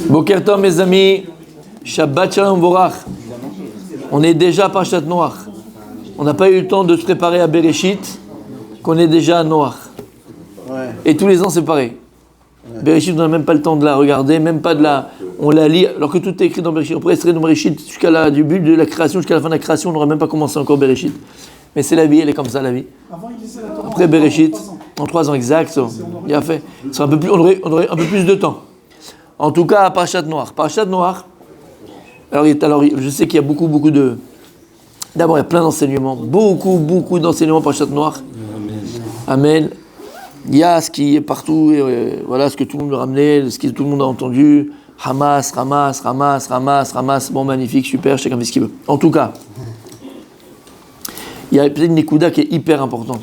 Boker Tov, mes amis, Shabbat Shalom Vorach. On est déjà à Parashat Noach. On n'a pas eu le temps de se préparer à Bereshit, qu'on est déjà à Noach. Ouais. Et tous les ans, c'est pareil. Ouais. Bereshit, on n'a même pas le temps de la regarder, même pas de la... On la lit, alors que tout est écrit dans Bereshit. On pourrait rester dans Bereshit jusqu'à du but de la création, jusqu'à la fin de la création, on n'aurait même pas commencé encore Bereshit. Mais c'est la vie, elle est comme ça, la vie. Après Bereshit, en 3 ans exact, il a fait. Un peu plus, on aurait un peu plus de temps. En tout cas, à Parashat Noach. Parashat Noach, alors je sais qu'il y a beaucoup de... D'abord, il y a plein d'enseignements, beaucoup d'enseignements Parashat Noach. Amen. Il y a ce qui est partout, voilà ce que tout le monde a ramené, ce que tout le monde a entendu. Hamas, bon, magnifique, super, chacun fait ce qu'il veut. En tout cas, il y a peut-être une Nekuda qui est hyper importante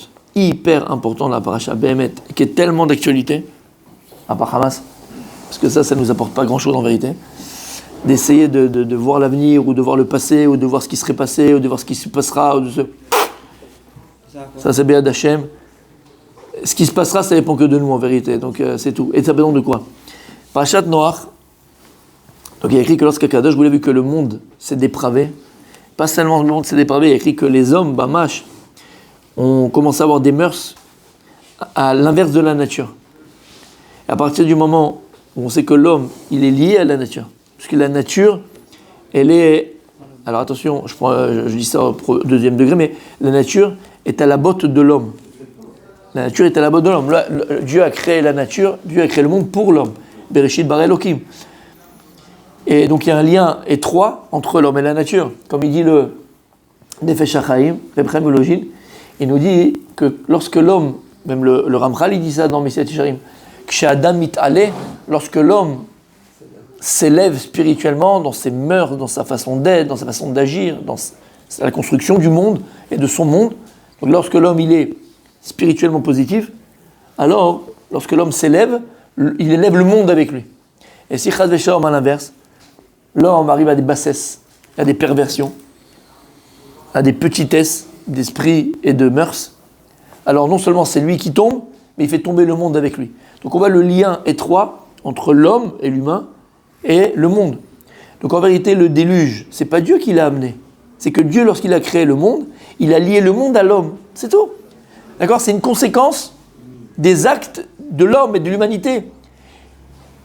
dans la paracha Behemet, qui est tellement d'actualité, à part Hamas, parce que ça ne nous apporte pas grand-chose en vérité, d'essayer de voir l'avenir, ou de voir le passé, ou de voir ce qui serait passé, ou de voir ce qui se passera, ou de se... Ça c'est Béad Hashem. Ce qui se passera, ça dépend que de nous en vérité, donc c'est tout. Et ça dépend de quoi? Parashat Noach, donc il y a écrit que lorsqu'Akadosh voulait vu que le monde s'est dépravé, pas seulement le monde s'est dépravé, il y a écrit que les hommes, Bamash, ont commencé à avoir des mœurs à l'inverse de la nature. Et à partir du moment où on sait que l'homme, il est lié à la nature, parce que la nature, elle est... Alors attention, je dis ça au deuxième degré, mais la nature est à la botte de l'homme. La nature est à la botte de l'homme. Dieu a créé la nature, Dieu a créé le monde pour l'homme. Bereshit bara Elokim. Et donc il y a un lien étroit entre l'homme et la nature. Comme il dit le Nefesh HaChaim, Reb Chaim Volozhin, il nous dit que lorsque l'homme, même le Ramchal, il dit ça dans Messiat Yesharim, que chez Adam mit'aleh, lorsque l'homme s'élève spirituellement dans ses mœurs, dans sa façon d'être, dans sa façon d'agir, dans la construction du monde et de son monde, donc lorsque l'homme il est spirituellement positif, alors lorsque l'homme s'élève, il élève le monde avec lui. Et si Chaz v'Shalom à l'inverse, l'homme arrive à des bassesses, à des perversions, à des petitesses d'esprit et de mœurs, alors non seulement c'est lui qui tombe, mais il fait tomber le monde avec lui. Donc on voit le lien étroit entre l'homme et l'humain et le monde. Donc en vérité, le déluge, c'est pas Dieu qui l'a amené. C'est que Dieu, lorsqu'il a créé le monde, il a lié le monde à l'homme. C'est tout. D'accord? C'est une conséquence des actes de l'homme et de l'humanité.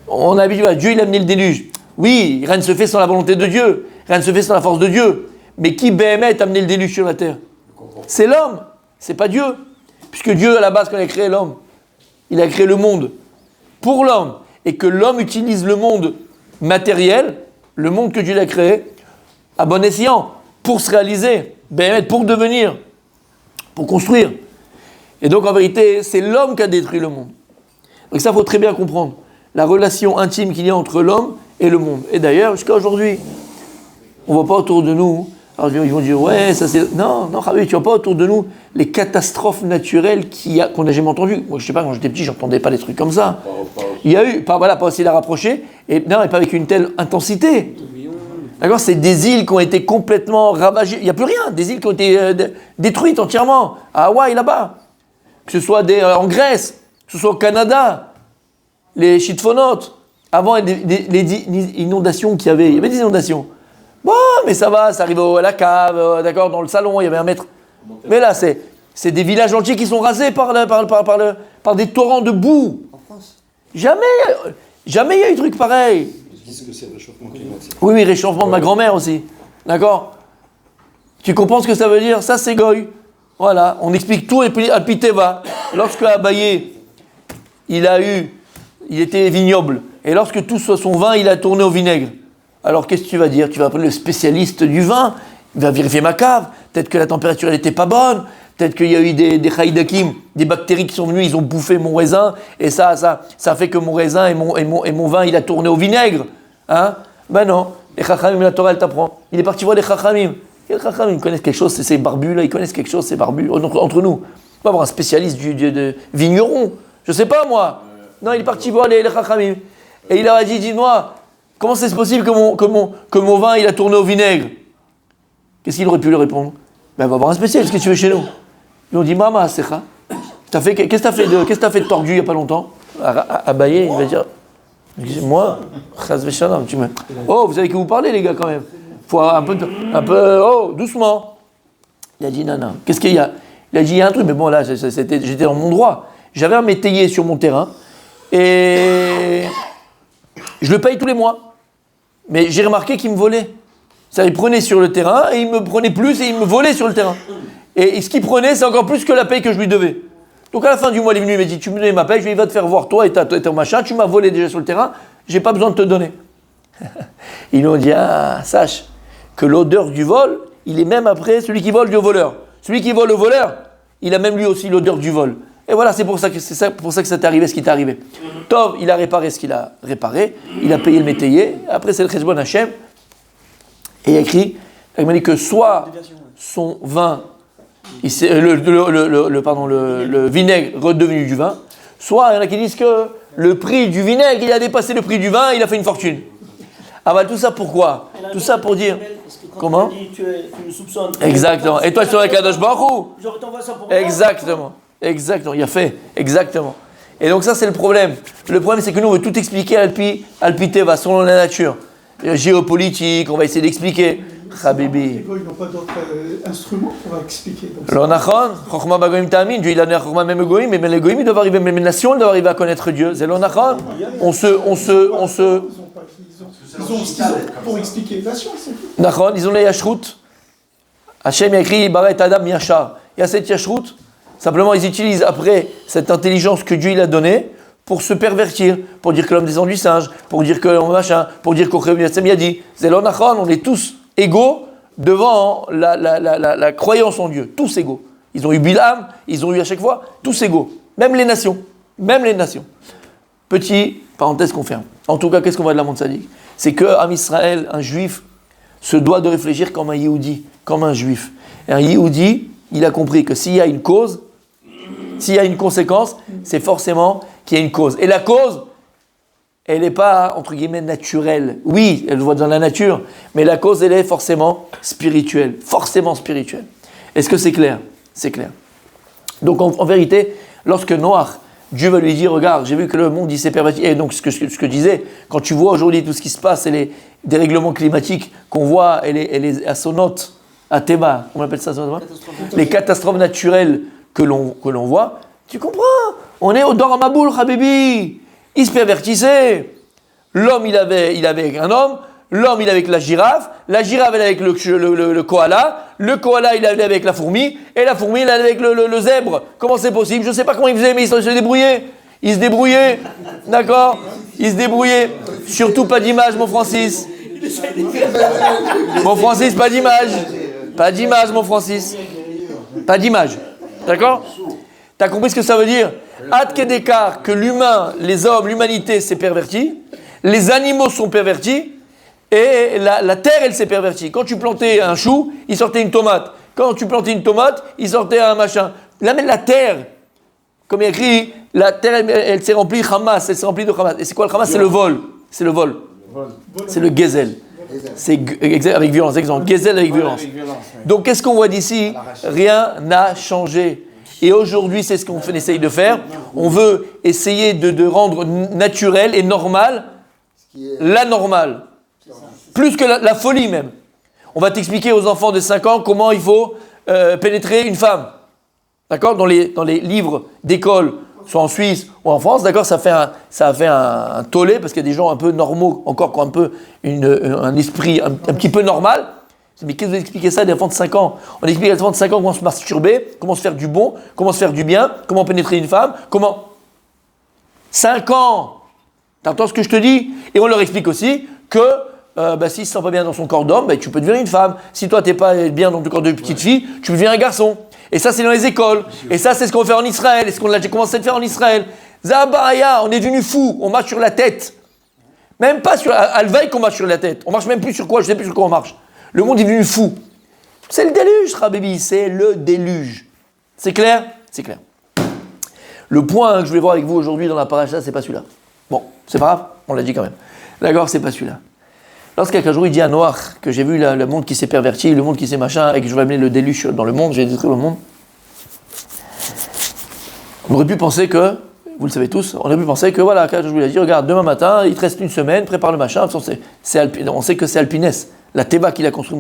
On a habitué à Dieu, il a amené le déluge. Oui, rien ne se fait sans la volonté de Dieu. Rien ne se fait sans la force de Dieu. Mais qui Béhémet a amené le déluge sur la terre? C'est l'homme. C'est pas Dieu. Puisque Dieu, à la base, quand il a créé l'homme, il a créé le monde pour l'homme. Et que l'homme utilise le monde matériel, le monde que Dieu a créé, à bon escient, pour se réaliser, pour devenir, pour construire. Et donc en vérité, c'est l'homme qui a détruit le monde. Donc ça, il faut très bien comprendre la relation intime qu'il y a entre l'homme et le monde. Et d'ailleurs, jusqu'à aujourd'hui, on ne voit pas autour de nous, alors ils vont dire, ouais, ça c'est... Non, Khabi, tu ne vois pas autour de nous les catastrophes naturelles qu'on n'a jamais entendues. Moi, je ne sais pas, quand j'étais petit, je n'entendais pas des trucs comme ça. Il y a eu, pas aussi la rapprocher, et pas avec une telle intensité. D'accord, c'est des îles qui ont été complètement ravagées. Il n'y a plus rien, des îles qui ont été détruites entièrement. À Hawaï, là-bas. Que ce soit en Grèce, que ce soit au Canada, les shitfonotes. Avant, les inondations qu'il y avait. Il y avait des inondations. Bon, mais ça va, ça arrive à la cave, d'accord, dans le salon, il y avait 1 mètre. Mais là, c'est des villages entiers qui sont rasés par des torrents de boue. En France? Jamais il y a eu truc pareil. Ils disent que c'est le réchauffement climatique. Oui, réchauffement de ma grand-mère aussi. D'accord? Tu comprends ce que ça veut dire? Ça, c'est Goy. Voilà, on explique tout à Piteva. Lorsque Abaye, il était vignoble, et lorsque tout son vin, il a tourné au vinaigre. Alors qu'est-ce que tu vas dire? Tu vas appeler le spécialiste du vin, il va vérifier ma cave, peut-être que la température n'était pas bonne, peut-être qu'il y a eu des chaïdakim, des bactéries qui sont venues, ils ont bouffé mon raisin, et ça fait que mon raisin et mon vin, il a tourné au vinaigre. Hein? Ben non, les chachamim, la Torah, elle t'apprend. Il est parti voir les chachamim. Les chachamim, ils connaissent quelque chose, c'est ces barbus là, ils connaissent quelque chose, ces barbus, entre nous. On va avoir un spécialiste de vigneron, je sais pas moi. Non, il est parti voir les chachamim. Et il leur a dit, dis-moi, comment c'est possible que mon vin, il a tourné au vinaigre? Qu'est-ce qu'il aurait pu lui répondre? Ben, va voir un spécialiste, qu'est-ce que tu veux chez nous? Ils ont dit, Mama, Secha, qu'est-ce que t'as fait de tordu il n'y a pas longtemps? À Bayer, il va dire, Moi, chas v'shalom, tu me... Oh, vous savez que vous parlez, les gars, quand même. Faut oh, doucement. Il a dit, non. Qu'est-ce qu'il y a? Il a dit, il y a un truc, mais bon, là, j'étais dans mon droit. J'avais un métayer sur mon terrain, et je le paye tous les mois. Mais j'ai remarqué qu'il me volait. Ça, il prenait sur le terrain, et il me prenait plus, et il me volait sur le terrain. Et ce qu'il prenait, c'est encore plus que la paye que je lui devais. Donc à la fin du mois, il est venu, il m'a dit, tu me donnes ma paye, je lui ai dit, va te faire voir toi et ton machin, tu m'as volé déjà sur le terrain, j'ai pas besoin de te donner. Ils lui ont dit, sache que l'odeur du vol, il est même après celui qui vole du voleur. Celui qui vole au voleur, il a même lui aussi l'odeur du vol. Et voilà, c'est pour ça que ça t'est arrivé ce qui t'est arrivé. Tov, il a réparé ce qu'il a réparé, il a payé le métayer, après c'est le Cheshbon Hashem, et il a écrit, il m'a dit que soit son vin, le vinaigre redevenu du vin, soit il y en a qui disent que le prix du vinaigre, il a dépassé le prix du vin, il a fait une fortune. Ah bah tout ça pourquoi? Tout ça pour dire... Comment? Tu me soupçonnes. Exactement. Et toi tu es avec Kadosh Baruch Hu. Je t'envoie ça pour Exactement. Il a fait. Exactement. Et donc ça c'est le problème. Le problème c'est que nous on veut tout expliquer à Teva, selon la nature. Géopolitique, on va essayer d'expliquer. Habibi. Les goïs n'ont pas d'autres instruments pour expliquer. L'onachon, Chokhma bagoim ta'amin, Dieu il a donné Chokhma même aux goïm, mais les goïm ils doivent arriver, même les nations elles doivent arriver à connaître Dieu. C'est l'onachon. On se. Ils ont ce qu'ils ont pour expliquer la science, c'est tout. Nachon, ils ont les yashrut. Hachem a écrit Baret Adam Yachar. Il y a cette yashrut. Simplement ils utilisent après cette intelligence que Dieu il a donnée pour se pervertir, pour dire que l'homme descend du singe, pour dire que machin, pour dire qu'Ochrev Yassem a dit. C'est l'onachon, on est tous égaux devant la croyance en Dieu, tous égaux. Ils ont eu Bilam, ils ont eu à chaque fois, tous égaux. Même les nations. Petit, parenthèse qu'on ferme. En tout cas, qu'est-ce qu'on voit de la monde sadique? C'est qu'Am Israël, un juif, se doit de réfléchir comme un Yehudi, comme un juif. Et un Yehudi, il a compris que s'il y a une cause, s'il y a une conséquence, c'est forcément qu'il y a une cause. Et la cause, elle n'est pas, entre guillemets, naturelle. Oui, elle se voit dans la nature, mais la cause, elle est forcément spirituelle. Forcément spirituelle. Est-ce que c'est clair? C'est clair. Donc, en vérité, lorsque Noach, Dieu va lui dire, regarde, j'ai vu que le monde, il s'est perverti. Et donc, ce que je disais, quand tu vois aujourd'hui tout ce qui se passe, et les dérèglements climatiques qu'on voit, et les assonotes, à Théma, on appelle ça, les catastrophes naturelles que l'on voit, tu comprends? On est au Doramaboul, Habibi. Il se pervertissait. L'homme, il avait avec un homme. L'homme, il est avec la girafe elle est avec le koala. Le koala, il est avec la fourmi. Et la fourmi, il est avec le zèbre. Comment c'est possible? Je ne sais pas comment il faisait, mais il se débrouillait. Il se débrouillait. D'accord? Il se débrouillait. Surtout pas d'image, mon Francis. Mon Francis, pas d'image. Pas d'image, mon Francis. Pas d'image. D'accord? T'as compris ce que ça veut dire? Ad Kedekar, que l'humain, les hommes, l'humanité s'est pervertie. Les animaux sont pervertis. Et la terre, elle s'est pervertie. Quand tu plantais un chou, il sortait une tomate. Quand tu plantais une tomate, il sortait un machin. La terre, comme il y a écrit, la terre, elle s'est remplie Hamas, elle s'est remplie de Hamas. Et c'est quoi le Hamas? C'est le vol. C'est le vol. C'est le gezel. C'est avec violence, exemple. Gezel avec violence. Donc, qu'est-ce qu'on voit d'ici? Rien n'a changé. Et aujourd'hui, c'est ce qu'on essaye de faire. On veut essayer de rendre naturel et normal la normale. Plus que la folie même. On va t'expliquer aux enfants de 5 ans comment il faut pénétrer une femme. D'accord? Dans les livres d'école, soit en Suisse ou en France, d'accord, ça a fait un tollé parce qu'il y a des gens un peu normaux, encore qui ont un peu un esprit un petit peu normal. Mais qu'est-ce que vous expliquez ça à des enfants de 5 ans? On explique à des enfants de 5 ans comment se masturber, comment se faire du bon, comment se faire du bien, comment pénétrer une femme, comment... 5 ans! T'entends ce que je te dis? Et on leur explique aussi que s'il ne se sent pas bien dans son corps d'homme, tu peux devenir une femme. Si toi, tu n'es pas bien dans ton corps de petite fille, tu peux devenir un garçon. Et ça, c'est dans les écoles. Et ça, c'est ce qu'on va faire en Israël. Et ce qu'on a commencé à faire en Israël. Zabaya, on est devenu fou. On marche sur la tête. Même pas sur Alvaï qu'on marche sur la tête. On marche même plus sur quoi? Je ne sais plus sur quoi on marche. Le monde est devenu fou. C'est le déluge, Rabibi. C'est le déluge. C'est clair? C'est clair. Le point que je voulais voir avec vous aujourd'hui dans la paracha, c'est pas celui-là. Bon, c'est pas grave, on l'a dit quand même. D'accord, c'est pas celui-là. Lorsqu'un jour il dit à Noach que j'ai vu le monde qui s'est perverti, le monde qui s'est machin, et que je vais amener le déluge dans le monde, je vais détruire le monde, on aurait pu penser que vous le savez tous, on a pu penser que voilà, je vous l'ai dit, regarde, demain matin, il te reste une semaine, prépare le machin, on sait que c'est Alpinès. La Teva qu'il a construit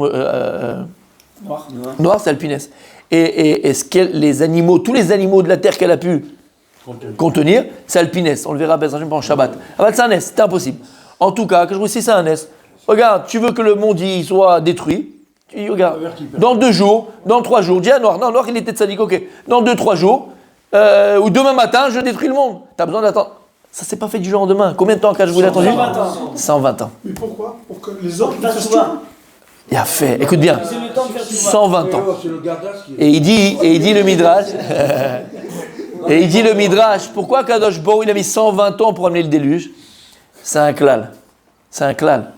noir, c'est Alpinès. Et ce les animaux, tous les animaux de la terre qu'elle a pu contenir, c'est Alpinès. On le verra pendant Shabbat. Ah, c'est un S, c'est impossible. En tout cas, que je vous dis, c'est un S. Regarde, tu veux que le monde y soit détruit. Regarde, dans 2 jours, dans 3 jours, dis à Noir, non, Noir il était sadique, ok. Dans 2-3 jours, ou demain matin, je détruis le monde. Tu as besoin d'attendre. Ça s'est pas fait du jour au lendemain. Combien de temps je vous l'ai attendu 120 ans. Mais pourquoi? Pour que les autres Pas fassent souvent. Il a fait, écoute bien, C'est le temps de faire tout 120 ans. Et il dit le Midrash, et il dit le Midrash, pourquoi Kadosh Baruch il a mis 120 ans pour amener le déluge? C'est un klal. C'est un klal.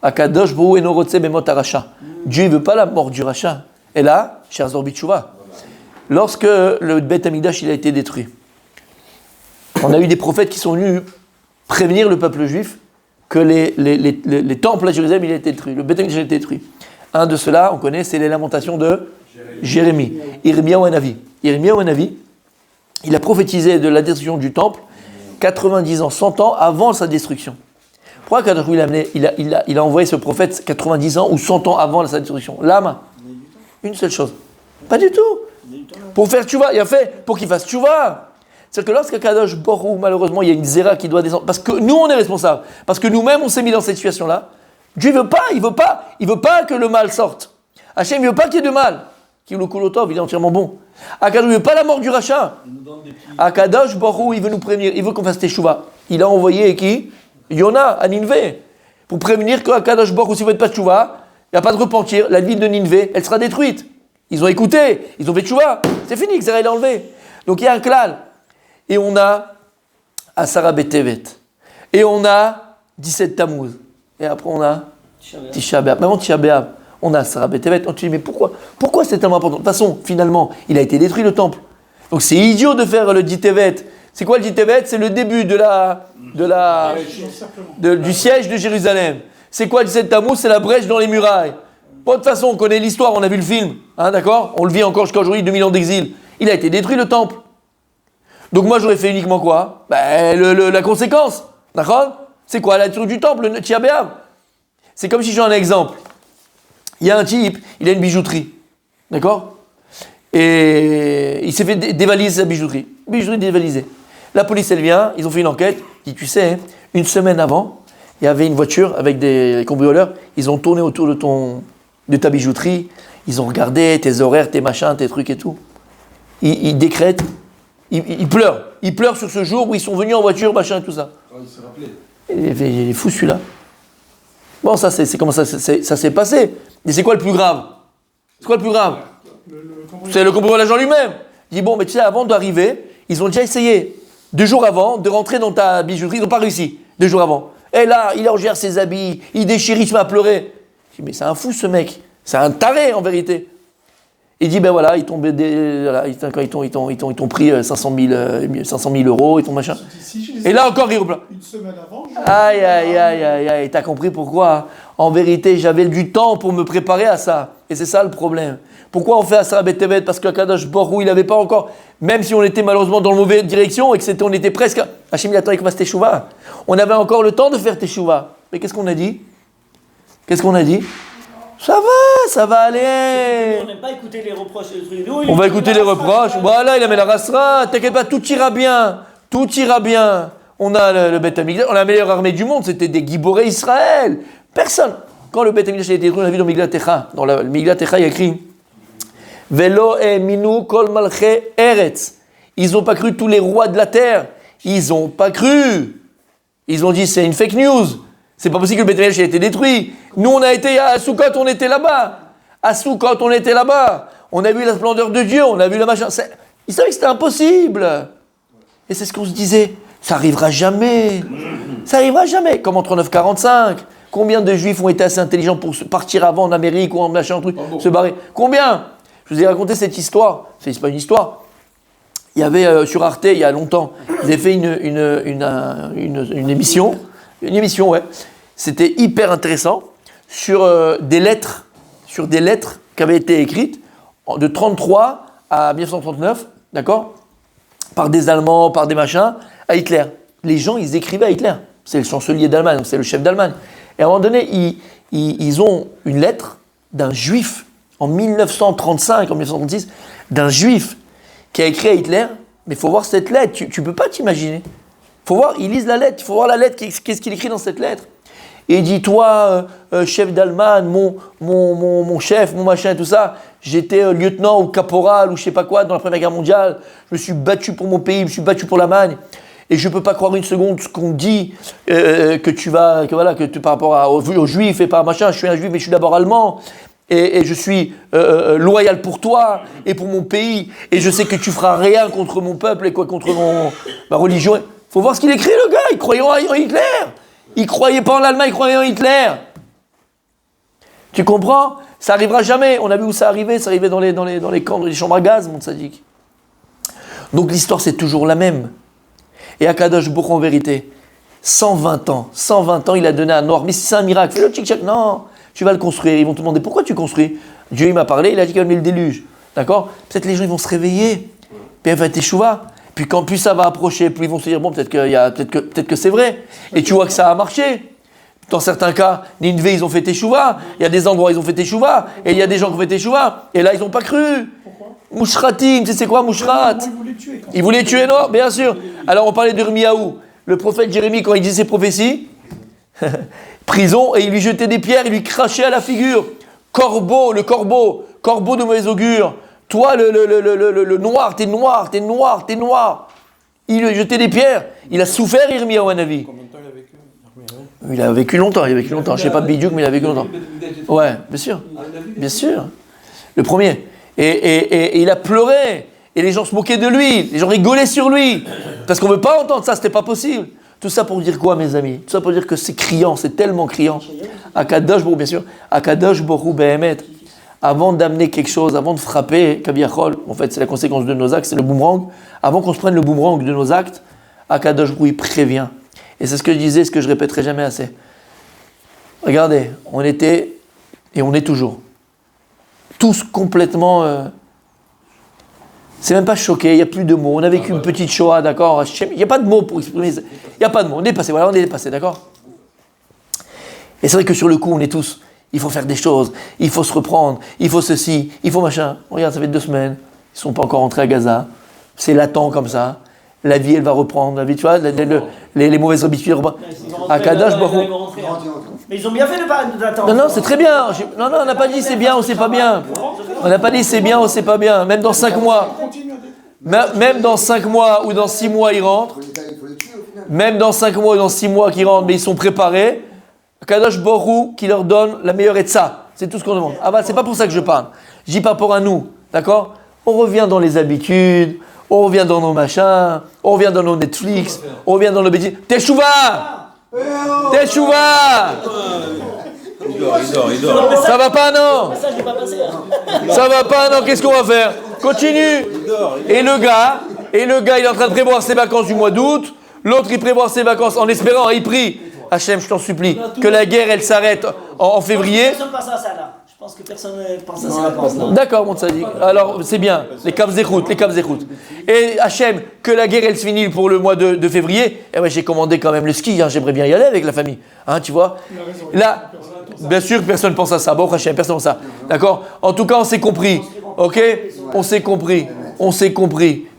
Akadosh Baruch eno rotze bemot haracha. Dieu ne veut pas la mort du rachat. Et là, cher Zor Bitchouva, lorsque le Beth Amikdash il a été détruit, on a eu des prophètes qui sont venus prévenir le peuple juif que les temples à Jérusalem il a été détruit, le Beth Amikdash a été détruit. Un de ceux-là, on connaît, c'est les lamentations de Jérémie. Irmiyahu Hanavi. Irmiyahu Hanavi, il a prophétisé de la destruction du temple 90 ans, 100 ans avant sa destruction. Pourquoi Kadosh il a envoyé ce prophète 90 ans ou 100 ans avant sa destruction? Lama. Une seule chose. Pas du tout. Pour faire tchouva, il a fait pour qu'il fasse tchouva. C'est-à-dire que lorsqu'à Kadosh Borou, malheureusement, il y a une zéra qui doit descendre, parce que nous, on est responsables, parce que nous-mêmes, on s'est mis dans cette situation-là, Dieu il veut pas que le mal sorte. Hachem, il veut pas qu'il y ait de mal. Kiloukoulotov, il est entièrement bon. Akadosh, il veut pas la mort du rachat. Akadosh Borou, il veut nous prévenir, il veut qu'on fasse teshuva. Il a envoyé qui? Yona à Ninvé, pour prévenir qu'Akadosh Borou, si vous faites pas teshuva, il n'y a pas de repentir, la ville de Ninvé, elle sera détruite. Ils ont écouté, ils ont fait teshuva, c'est fini, Xéra, il est enlevé. Donc il y a un klal. Et on a Asara Betevet. Et on a 17 Tammuz. Et après on a Tisha B'Av. Même en Tisha B'Av, on a Asara Betevet. On te dit, mais pourquoi c'est tellement important? De toute façon, finalement, il a été détruit le temple. Donc c'est idiot de faire le Ditevet. C'est quoi le Ditevet? C'est le début du siège de Jérusalem. C'est quoi le 17 Tammuz? C'est la brèche dans les murailles. Bon, de toute façon, on connaît l'histoire, on a vu le film. Hein, d'accord? On le vit encore jusqu'à aujourd'hui, 2000 ans d'exil. Il a été détruit le temple. Donc moi j'aurais fait uniquement quoi? La conséquence, d'accord? C'est quoi? La destruction du temple, le Tisha B'Av. C'est comme si j'ai un exemple. Il y a un type, il a une bijouterie, d'accord? Et il s'est fait dévaliser sa bijouterie. Bijouterie dévalisée. La police elle vient, ils ont fait une enquête, dit tu sais, une semaine avant, il y avait une voiture avec des cambrioleurs, ils ont tourné autour de ta bijouterie, ils ont regardé tes horaires, tes machins, tes trucs et tout. Ils décrètent. Il pleure sur ce jour où ils sont venus en voiture, machin et tout ça. Il s'est rappelé. Il est fou celui-là. Bon, ça c'est comment ça s'est passé. Mais c'est quoi le plus grave? C'est quoi le plus grave? C'est le cambriolage en lui-même. Il dit bon, mais tu sais, avant d'arriver, ils ont déjà essayé 2 jours avant de rentrer dans ta bijouterie, ils n'ont pas réussi 2 jours avant. Et là, il engère ses habits, il déchire, il se met à pleurer. Je dis mais c'est un fou ce mec, c'est un taré en vérité. Il dit, ben voilà, ils t'ont pris 500 000 euros, ils t'ont machin. Et là encore, il replace. Une semaine avant. Aïe, t'as compris pourquoi? En vérité, j'avais du temps pour me préparer à ça. Et c'est ça le problème. Pourquoi on fait Asara Betevet? Parce que Kadosh Borou, il n'avait pas encore, même si on était malheureusement dans la mauvaise direction et que on était presque. Hachem, il attendait qu'on fasse teshuva. On avait encore le temps de faire teshuva. Mais qu'est-ce qu'on a dit? Ça va aller. On n'aime pas écouter les reproches. On va écouter les reproches. Voilà, il a mis la rasra. T'inquiète pas, tout ira bien. On a le Beth Amikdash, on a la meilleure armée du monde. C'était des Giboré Israël. Personne. Quand le Beth Amikdash a été détruit, on a vu dans Miglat Techa. Dans le Miglat Techa, il y a écrit Velo eminu kol malche eretz. Ils n'ont pas cru tous les rois de la terre. Ils n'ont pas cru. Ils ont dit c'est une fake news. C'est pas possible que le Beth Amikdash ait été détruit. Nous, on a été à Sukkot, on était là-bas. On a vu la splendeur de Dieu, on a vu le machin. Ils savaient que c'était impossible. Et c'est ce qu'on se disait. Ça arrivera jamais. Comme en 39-45. Combien de juifs ont été assez intelligents pour partir avant en Amérique ou en machin, truc, se barrer? Combien? Je vous ai raconté cette histoire. C'est pas une histoire. Il y avait sur Arte, il y a longtemps, ils avaient fait une émission. Une émission, ouais. C'était hyper intéressant sur des lettres qui avaient été écrites de 1933 à 1939, d'accord, par des Allemands, par des machins, à Hitler. Les gens, ils écrivaient à Hitler. C'est le chancelier d'Allemagne, donc c'est le chef d'Allemagne. Et à un moment donné, ils ont une lettre d'un juif, en 1935, en 1936, d'un juif qui a écrit à Hitler, mais il faut voir cette lettre, tu ne peux pas t'imaginer. Il faut voir, ils lisent la lettre, il faut voir la lettre, qu'est-ce qu'il écrit dans cette lettre. Et il dit, toi, chef d'Allemagne, mon chef, mon machin, tout ça, j'étais lieutenant ou caporal ou je sais pas quoi dans la Première Guerre mondiale, je me suis battu pour mon pays, je me suis battu pour l'Allemagne, et je ne peux pas croire une seconde ce qu'on dit, par rapport aux juifs et pas machin, je suis un juif mais je suis d'abord allemand, et je suis loyal pour toi et pour mon pays, et je sais que tu feras rien contre mon peuple et contre ma religion. Il faut voir ce qu'il écrit le gars, il croyait en Hitler. Il ne croyait pas en l'Allemagne, il croyait en Hitler. Tu comprends? Ça n'arrivera jamais. On a vu où ça arrivait dans les camps, dans les chambres à gaz, mon tzaddik. Donc l'histoire, c'est toujours la même. Et Akadosh Baruch Hu, en vérité, 120 ans, il a donné à Noir. Mais c'est un miracle, fais le tchik-tchak. Non, tu vas le construire. Ils vont te demander pourquoi tu construis. Dieu, il m'a parlé, il a dit qu'il va mettre le déluge. D'accord? Peut-être les gens, ils vont se réveiller. Puis elle va être échouva. Puis quand plus ça va approcher, plus ils vont se dire, bon, peut-être que c'est vrai. Et tu vois que ça a marché. Dans certains cas, Ninvé, ils ont fait Teshuvah. Il y a des endroits, ils ont fait Teshuvah. Et il y a des gens qui ont fait Teshuvah. Et là, ils n'ont pas cru. Pourquoi? Mouchratim, tu sais c'est quoi Mouchrat? Ils voulaient tuer. Ils voulaient tuer, non? Bien sûr. Alors on parlait de Yirmiyahu. Le prophète Jérémie, quand il disait ses prophéties, prison, et il lui jetait des pierres, il lui crachait à la figure. Corbeau de mauvais augure. Toi, le noir, t'es noir. Il lui jetait des pierres. Il a souffert, Yirmiyahu Hanavi. Combien de temps il a vécu? Il a vécu longtemps. Je ne sais pas Bidiouk, mais il a vécu longtemps. Ouais, bien sûr. Le premier. Et il a pleuré. Et les gens se moquaient de lui. Les gens rigolaient sur lui. Parce qu'on ne veut pas entendre ça, c'était pas possible. Tout ça pour dire quoi, mes amis? Tout ça pour dire que c'est criant, c'est tellement criant. Akadosh Baruch Hu, bien sûr. Akadosh Baruch Hu Behemet. Avant d'amener quelque chose, avant de frapper, Kaviachol, en fait, c'est la conséquence de nos actes, c'est le boomerang. Avant qu'on se prenne le boomerang de nos actes, Akadosh Baruch Hu, il prévient. Et c'est ce que je disais, ce que je répéterai jamais assez. Regardez, on était, et on est toujours, tous complètement... c'est même pas choqué, il n'y a plus de mots. On a vécu une petite Shoah, d'accord? Il n'y a pas de mots pour exprimer ça. Il n'y a pas de mots, on est dépassé, d'accord? Et c'est vrai que sur le coup, on est tous... Il faut faire des choses, il faut se reprendre, il faut ceci, il faut machin. Regarde, ça fait 2 semaines, ils ne sont pas encore rentrés à Gaza. C'est latent comme ça. La vie, elle va reprendre. La vie, tu vois, les mauvaises habitudes reprennent. Akadosh Baruch Hu. Mais ils ont bien fait de pas d'attendre. Non, c'est très bien. Non, on n'a pas dit c'est bien ou c'est pas bien. On n'a pas dit c'est bien ou c'est pas bien. Même dans 5 mois. Même dans 5 mois ou dans 6 mois, ils rentrent. Même dans 5 mois ou dans 6 mois qu'ils rentrent, mais ils sont préparés. Kadosh Baruch Hu qui leur donne la meilleure etza. C'est tout ce qu'on demande. Ah bah, c'est pas pour ça que je parle. Je dis par rapport à nous. D'accord? On revient dans les habitudes, on revient dans nos machins, on revient dans nos Netflix, on revient dans nos bêtises. Teshuva! Teshuva! Il dort. Ça va pas, non? Ça, je l'ai pas passé. Ça va pas, non? Qu'est-ce qu'on va faire? Continue! Et le gars, il est en train de prévoir ses vacances du mois d'août. L'autre, il prévoit ses vacances en espérant, il prie. Hachem, je t'en supplie, que la guerre, elle s'arrête en février. Personne pense à ça, là. Je pense que personne ne pense à ces vacances-là. D'accord, mon tzaddik. Alors, c'est bien. Les Kav Zechout. Et Hachem, que la guerre, elle se finisse pour le mois de février. Et ouais, j'ai commandé quand même le ski. Hein, j'aimerais bien y aller avec la famille. Hein, tu vois? Là, bien sûr, personne ne pense à ça. Bon, Hachem, personne ne pense à ça. D'accord? En tout cas, on s'est compris. Ok? On s'est compris.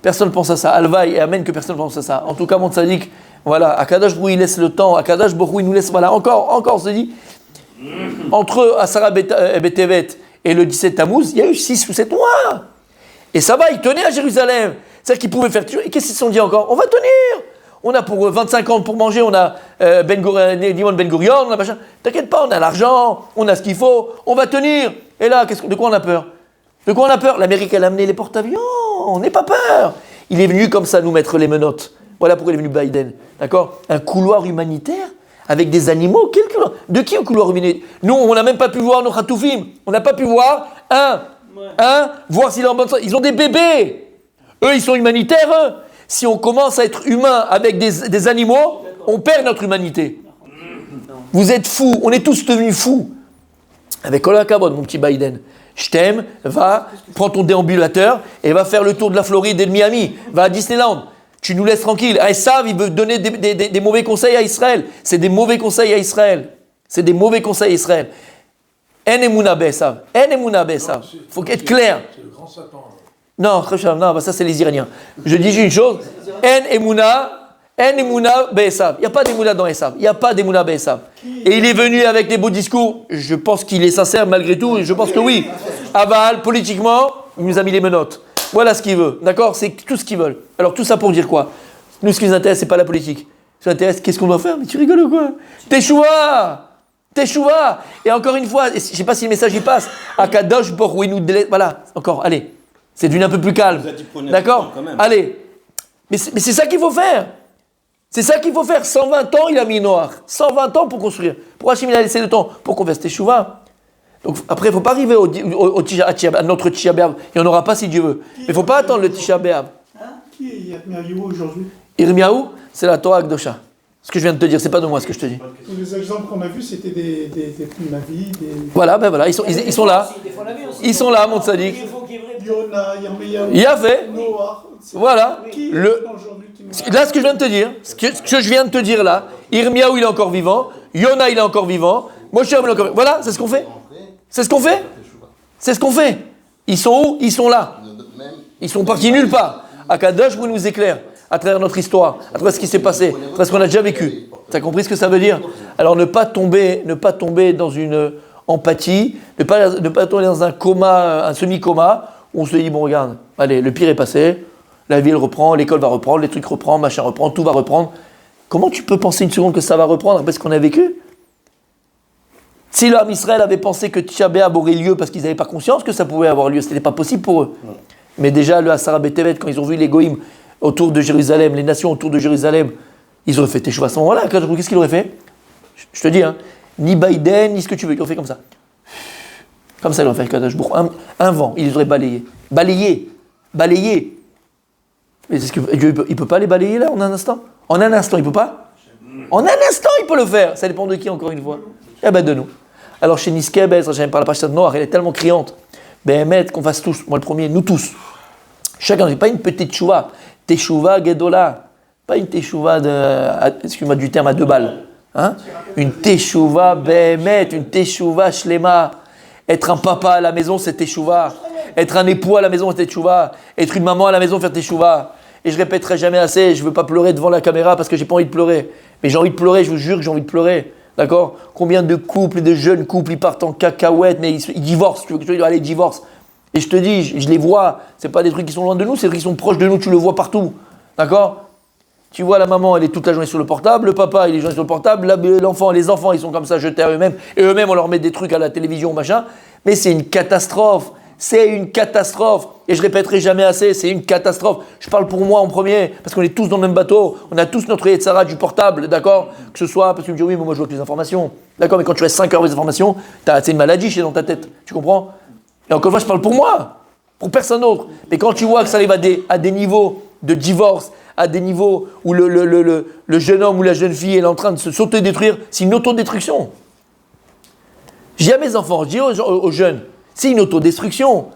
Personne ne pense à ça. Alvaï et Amen, que personne ne pense à ça. En tout cas, mon tzaddik, voilà. Akadosh Baruch Hu, il laisse le temps. Akadosh Baruch Hu, il nous laisse. Voilà, encore, on se dit. Entre Asara Betevet et le 17 Tammuz, il y a eu 6 ou 7 mois. Et ça va, ils tenaient à Jérusalem. C'est-à-dire qu'ils pouvaient faire... Et qu'est-ce qu'ils se sont dit encore? On va tenir. On a pour 25 ans pour manger, on a Dimon Ben Gurion, on a machin. T'inquiète pas, on a l'argent, on a ce qu'il faut, on va tenir. Et là, de quoi on a peur? L'Amérique, elle a amené les porte-avions. On n'est pas peur. Il est venu comme ça nous mettre les menottes. Voilà pourquoi il est venu Biden. D'accord? Un couloir humanitaire avec des animaux. Quel couloir? De qui au couloir humanitaire? Nous, on n'a même pas pu voir nos khatoufim. On n'a pas pu voir voir s'il est en bonne santé. Ils ont des bébés. Eux, ils sont humanitaires, eux. Si on commence à être humain avec des animaux, on perd notre humanité. Vous êtes fous. On est tous devenus fous. avec Kol HaKavod, mon petit Biden, je t'aime, va, prends ton déambulateur et va faire le tour de la Floride et de Miami, va à Disneyland. Tu nous laisses tranquille. Esav, il veut donner des mauvais conseils à Israël. C'est des mauvais conseils à Israël. C'est des mauvais conseils à Israël. En Emouna Be'esav. En Emouna Be'esav. Il faut être clair. C'est le grand Satan. Non, non, ça c'est les Iraniens. Je dis une chose. En Emouna Be'esav. Il n'y a pas d'Emouna dans Esav. Il n'y a pas d'Emouna Be'esav. Et il est venu avec des beaux discours. Je pense qu'il est sincère malgré tout. Je pense que oui. Aval, politiquement, il nous a mis les menottes. Voilà ce qu'il veut. D'accord? C'est tout ce qu'ils veulent. Alors tout ça pour dire quoi? Nous, ce qui nous intéresse, c'est pas la politique. Ce qui nous intéresse, qu'est-ce qu'on doit faire? Mais tu rigoles ou quoi? Teshuva. Et encore une fois, je ne sais pas si le message y passe. Akadosh Baruch Hu nous délaisse. Voilà. Encore, allez. C'est devenu un peu plus calme. D'accord? Allez. Mais c'est ça qu'il faut faire. C'est ça qu'il faut faire. 120 ans, il a mis Noach. 120 ans pour construire. Pourquoi Hachem il a laissé le temps? Pour qu'on fasse Teshuva. Donc après, il ne faut pas arriver à notre Tisha B'Av. Il n'y en aura pas si Dieu veut. Mais il ne faut pas attendre le Tisha B'Av. Qui est Yirmiyahu aujourd'hui? Yirmiyahu, c'est la Torah Akdosha. Ce que je viens de te dire, c'est pas de moi ce que je te dis. Tous les exemples qu'on a vus, c'était des Navi, des... Voilà, ils sont là. Ils sont là, mon tzaddik. Yona, Yirmiyahu, Il a fait. Noah. Voilà. Qui est aujourd'hui qui nous... Là, ce que je viens de te dire, ce que je viens de te dire là, Yirmiyahu, il est encore vivant. Yona, il est encore vivant. Moshe, il est encore vivant. Voilà, c'est ce qu'on fait. C'est ce qu'on fait. C'est ce qu'on fait. Ils sont où? Ils sont là. Ils sont partis nulle part. Akadosh vous nous éclaire à travers notre histoire, à travers ce qui s'est passé, à travers ce qu'on a déjà vécu. Tu as compris ce que ça veut dire? Alors ne pas tomber dans une empathie, ne pas tomber dans un coma, un semi-coma, où on se dit, bon regarde, allez, le pire est passé, la ville reprend, l'école va reprendre, les trucs reprennent, machin reprend, tout va reprendre. Comment tu peux penser une seconde que ça va reprendre après ce qu'on a vécu? Si l'homme Israël avait pensé que Tisha B'Av aurait lieu parce qu'ils n'avaient pas conscience que ça pouvait avoir lieu, ce n'était pas possible pour eux. Mais déjà, le Asara B'Tevet, quand ils ont vu les Goïms autour de Jérusalem, les nations autour de Jérusalem, ils auraient fait Teshuva à ce moment-là. Qu'est-ce qu'ils auraient fait? Je te dis, hein, ni Biden, ni ce que tu veux, ils auraient fait comme ça. Comme ça, ils auraient fait un vent, ils les auraient balayés. Balayés. Mais est-ce que Dieu, il ne peut pas les balayer là, en un instant? En un instant, il ne peut pas? En un instant, il peut le faire. Ça dépend de qui, encore une fois? Eh ben de nous. Alors chez Niskebez, j'aime par la page noire, elle est tellement criante. Ben qu'on fasse tous, moi le premier, nous tous. Chacun, pas une petite chouva. Teshuva Gedola. Pas une teshuva excuse-moi du terme à 2 balles. Hein? Une teshuva Behemet, une teshuva Shlema. Être un papa à la maison, c'est teshuva. Être un époux à la maison, c'est teshuva. Être une maman à la maison, faire teshuva. Et je répéterai jamais assez, je ne veux pas pleurer devant la caméra parce que j'ai pas envie de pleurer. Mais j'ai envie de pleurer, je vous jure que j'ai envie de pleurer. D'accord? Combien de couples, de jeunes couples, ils partent en cacahuète, mais ils divorcent. Tu veux que je te dise, allez, divorce. Et je te dis, je les vois, c'est pas des trucs qui sont loin de nous, c'est des trucs qui sont proches de nous, tu le vois partout. D'accord? Tu vois, la maman, elle est toute la journée sur le portable, le papa, il est journée sur le portable, les enfants, ils sont comme ça, jetés à eux-mêmes, et eux-mêmes, on leur met des trucs à la télévision, machin. Mais c'est une catastrophe. C'est une catastrophe. Et je répéterai jamais assez, c'est une catastrophe. Je parle pour moi en premier, parce qu'on est tous dans le même bateau. On a tous notre Yetzara du portable, d'accord? Que ce soit, parce que tu me dis, oui, mais moi je vois que les informations. D'accord, mais quand tu restes 5 heures avec les informations, c'est une maladie chez dans ta tête. Tu comprends? Et encore une fois, je parle pour moi, pour personne d'autre. Mais quand tu vois que ça arrive à des niveaux de divorce, à des niveaux où le jeune homme ou la jeune fille est en train de s'autodétruire, c'est une autodestruction. Je dis à mes enfants, je dis aux jeunes, c'est une autodestruction.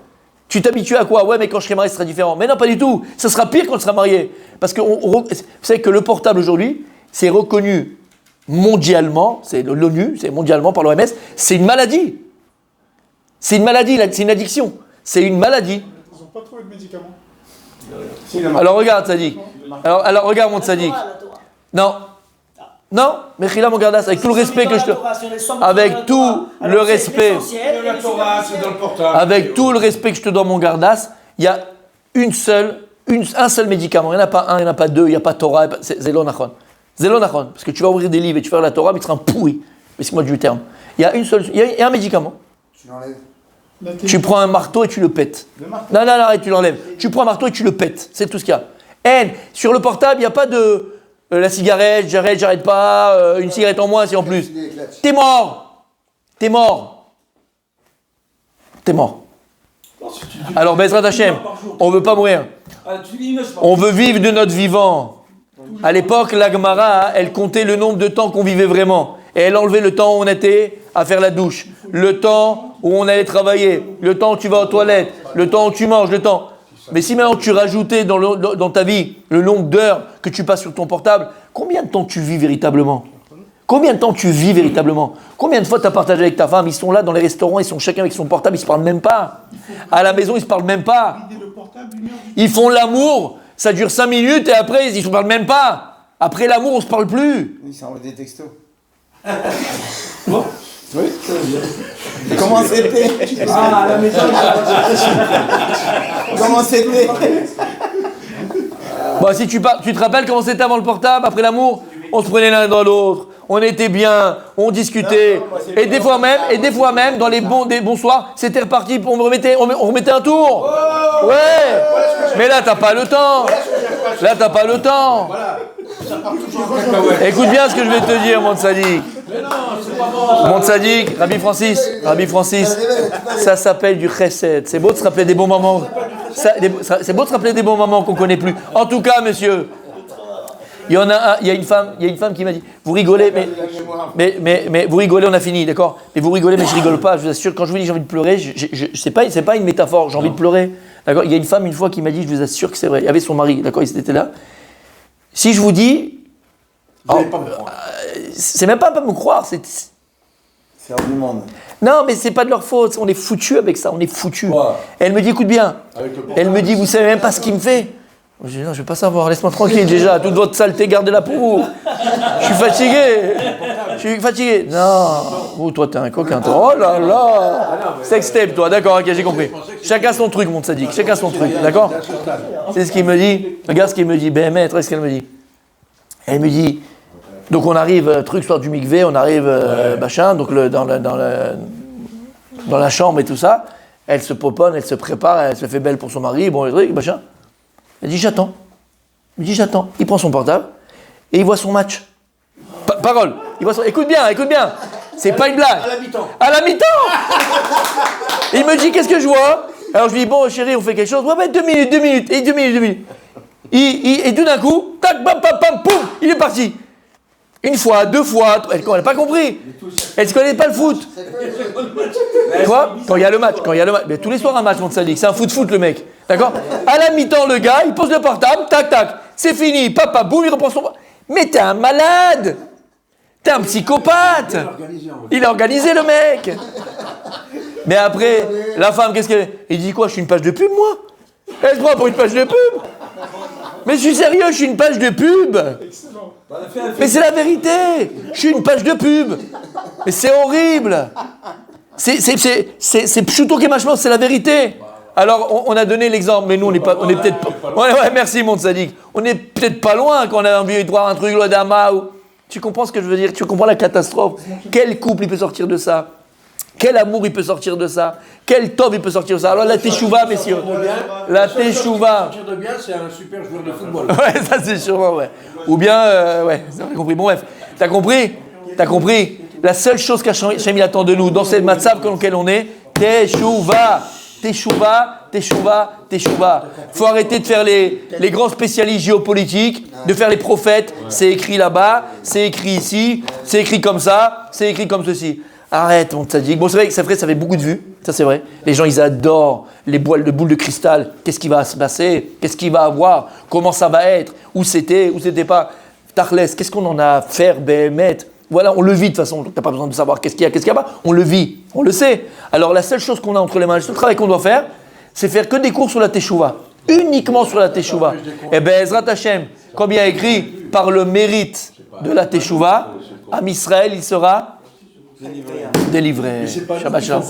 Tu t'habitues à quoi? Ouais, mais quand je serai marié, ce sera différent. Mais non, pas du tout. Ça sera pire quand tu seras marié. Parce que vous savez que le portable aujourd'hui, c'est reconnu mondialement, c'est l'ONU, c'est mondialement par l'OMS, c'est une maladie. C'est une maladie, c'est une addiction. C'est une maladie. Ils n'ont pas trouvé de médicaments. Alors regarde, Tzadik. Alors regarde mon Tzadik. Non. Non, mais Chila mon gardas, avec tout le respect que je te... Avec tout le respect... La Torah, c'est dans le portable. Avec tout le respect que je te donne mon gardas, il y a un seul médicament. Il n'y en a pas un, il n'y en a pas deux, il n'y a pas Torah, c'est Zélonachon. Zélonachon, parce que tu vas ouvrir des livres et tu vas faire la Torah, mais tu seras un pourri. Excuse-moi du terme. Il y a un médicament. Tu l'enlèves. Tu prends un marteau et tu le pètes. Non, arrête, tu l'enlèves. Tu prends un marteau et tu le pètes. C'est tout ce qu'il y a. Sur le portable, il n'y a pas de... la cigarette, j'arrête pas, une cigarette en moins, c'est en plus. T'es mort. Alors, Bezrat Hashem, on veut pas mourir. On veut vivre de notre vivant. À l'époque, la Gemara, elle comptait le nombre de temps qu'on vivait vraiment. Et elle enlevait le temps où on était à faire la douche, le temps où on allait travailler, le temps où tu vas aux toilettes, le temps où tu manges, le temps. Mais si maintenant tu rajoutais dans ta vie le nombre d'heures que tu passes sur ton portable, combien de temps tu vis véritablement ? Combien de temps tu vis véritablement ? Combien de fois tu as partagé avec ta femme ? Ils sont là dans les restaurants, ils sont chacun avec son portable, ils se parlent même pas. À la maison, ils se parlent même pas. Ils font l'amour, ça dure 5 minutes et après, ils se parlent même pas. Après l'amour, on se parle plus. Ils s'envoient des textos. Bon. Oui. Comment c'était? Ah, à la maison, Comment c'était? Bon, si tu te rappelles comment c'était avant le portable, après l'amour ? On se prenait l'un dans l'autre, on était bien, on discutait. Et des fois même, dans les bons soirs, c'était reparti, on remettait un tour. Ouais. Mais là, t'as pas le temps. Là, t'as pas le temps. Écoute bien ce que je vais te dire, mon Tzadik. Mon Tzadik, Rabbi Francis, ça s'appelle du chesed. C'est beau de se rappeler des bons moments. C'est beau de se rappeler des bons moments qu'on connaît plus. En tout cas, monsieur, il y a une femme qui m'a dit, vous rigolez, mais vous rigolez, on a fini, d'accord? Mais vous rigolez, mais je rigole pas. Je vous assure, quand je vous dis j'ai envie de pleurer, c'est pas une métaphore. J'ai envie de pleurer, d'accord? Il y a une femme une fois qui m'a dit, je vous assure que c'est vrai. Il y avait son mari, d'accord? Il était là. Si je vous dis, c'est même pas me croire, c'est hors du monde. Non, mais c'est pas de leur faute. On est foutus avec ça, on est foutus. Ouais. Elle me dit, écoute bien. Elle me dit, vous savez même pas ce qu'il me fait. Je dis, non, je vais pas savoir, laisse-moi tranquille déjà. Toute votre saleté, gardez-la pour vous. Je suis fatigué. Non, oh, toi, t'es un coquin, toi. Oh là là. Sextape, toi, d'accord, ok, j'ai compris. Chacun son truc, mon sadique, chacun son truc, d'accord? C'est ce qu'il me dit. Regarde ce qu'il me dit. BMF, regarde ce qu'elle me dit. Elle me dit, donc on arrive, truc, soir du mikvé, on arrive, machin, donc dans la chambre et tout ça. Elle se poponne, elle se prépare, elle se fait belle pour son mari, bon, les trucs, machin. Elle dit, j'attends. Il dit, j'attends. Il prend son portable et il voit son match. Parole. Écoute bien. C'est pas une blague. À la mi-temps. Il me dit, qu'est-ce que je vois? Alors je lui dis, bon, chérie, on fait quelque chose. Ouais, mais 2 minutes. Et 2 minutes. Et tout d'un coup, tac, bam, bam, bam, poum, il est parti. Une fois, 2 fois, elle n'a pas compris. Elle ne connaît pas le foot. Quoi? Quand il y a le match. Mais tous les soirs un match, mon sadique. C'est un foot le mec. D'accord? À la mi-temps, le gars, il pose le portable, tac, tac. C'est fini, papa, boum, il reprend son... Mais t'es un malade. T'es un psychopathe. Il a organisé le mec. Mais après, la femme, qu'est-ce qu'elle... Il dit quoi? Je suis une page de pub, moi? Elle se prend pour une page de pub? Mais je suis sérieux, je suis une page de pub. Mais c'est la vérité. Je suis une page de pub. Mais c'est horrible. C'est pshuto kemashmo, c'est la vérité. Alors, on a donné l'exemple, mais nous, on est peut-être pas... Ouais, merci, mon sadique. On est peut-être pas loin quand on a envie de voir un truc, l'odama, ou... Tu comprends ce que je veux dire? Tu comprends la catastrophe? Quel couple il peut sortir de ça? Quel amour il peut sortir de ça? Quel tov il peut sortir de ça? Alors la teshuva, messieurs. La teshuva. Sortir de bien, c'est un super joueur de football. Ouais, ça c'est sûrement, ouais. Ou bien, ouais, t'as compris. Bon, bref. T'as compris? La seule chose qu'Hachem attend de nous, dans cette matzav dans lequel on est, teshuva. Faut arrêter de faire les grands spécialistes géopolitiques, de faire les prophètes. C'est écrit là-bas, c'est écrit ici, c'est écrit comme ça, c'est écrit comme ceci. Arrête, mon tzaddik. Bon, c'est vrai que ça fait beaucoup de vues. Ça, c'est vrai. Les gens, ils adorent les boules de cristal. Qu'est-ce qui va se passer? Qu'est-ce qu'il va avoir? Comment ça va être? Où c'était pas? Tachles, qu'est-ce qu'on en a à faire, Béhémet? Voilà, on le vit de toute façon. Donc, t'as pas besoin de savoir qu'est-ce qu'il y a pas. On le vit. On le sait. Alors, la seule chose qu'on a entre les mains, le seul travail qu'on doit faire, c'est faire que des cours sur la teshuva. Uniquement sur la teshuva. Et ben, Ezrat Hashem, comme il y a écrit, par le mérite de la teshuva, Am Israël, il sera délivré. Shabbat shalom.